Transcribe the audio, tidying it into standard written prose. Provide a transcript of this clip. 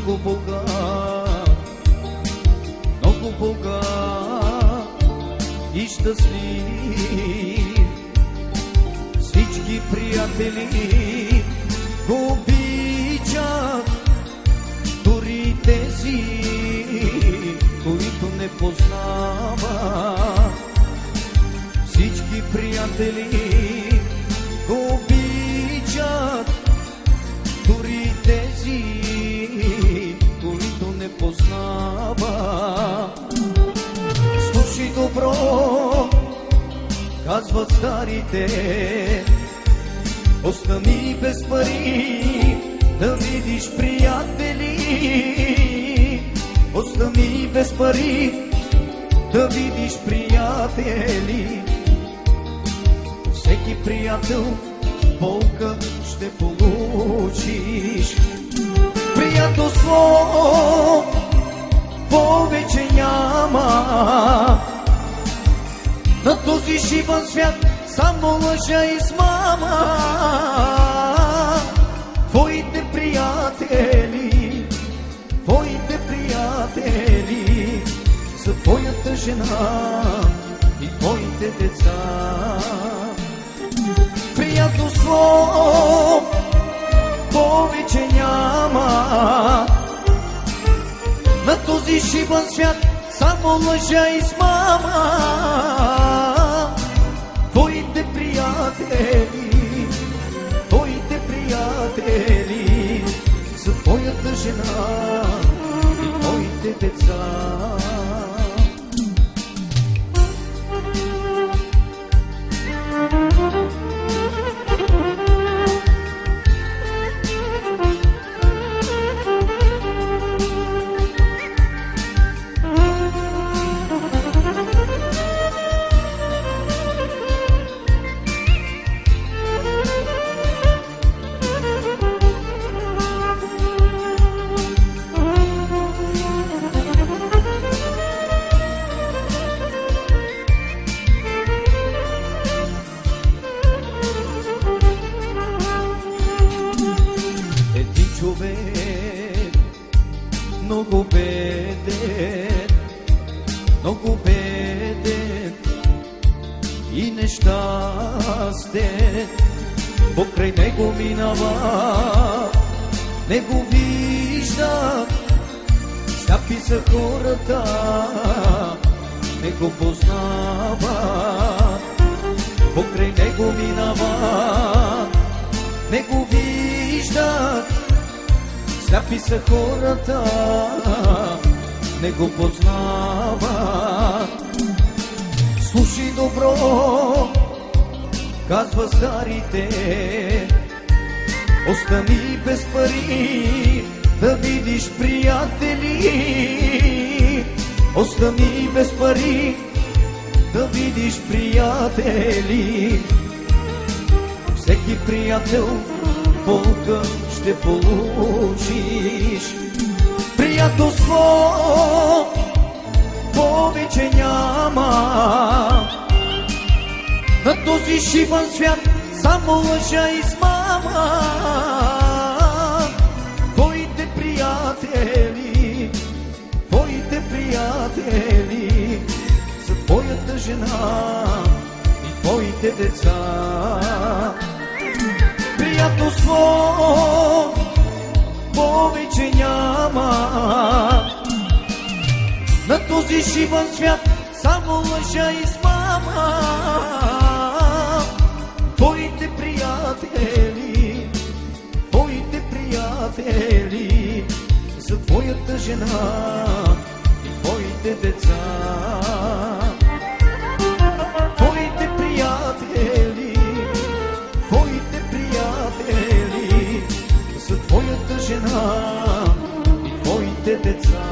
много богат, много богат и щастлив. Всички приятели го обичат, дори тези, които не познават. Всички приятели го обичат, дори тези, които не познават. Слушай добро, казват старите, остани без пари да видиш приятели. Остани без пари да видиш приятели. Всеки приятел болка ще получиш. Приятелство повече няма на този шибан свят, само лъжа и измама. Твоите приятели, твоите приятели са твоята жена и твоите деца. Приятелство повече няма на този шибан свят, само лъжа и измама. Твоите приятели, твоите приятели са твоята жена и твоите деца. Много беден, много беден и нещастен. Покрай него минава, не го виждат, сляпи са хората, не го познават. Покрай него минава, не го виждат, сляпи са хората, не го познават. Слушай добро, казва старите, остани без пари да видиш приятели. Остани без пари да видиш приятели. Всеки приятел болка ще получиш. Приятелство повече няма на този шибан свят, само лъжа и измама. Твоите приятели, твоите приятели са твоята жена и твоите деца. Приятелство повече няма на този шибан свят, само лъжа и измама. Твоите приятели, твоите приятели са твоята жена и твоите деца. Твоите приятели, твоите приятели са твоята жена и твоите деца.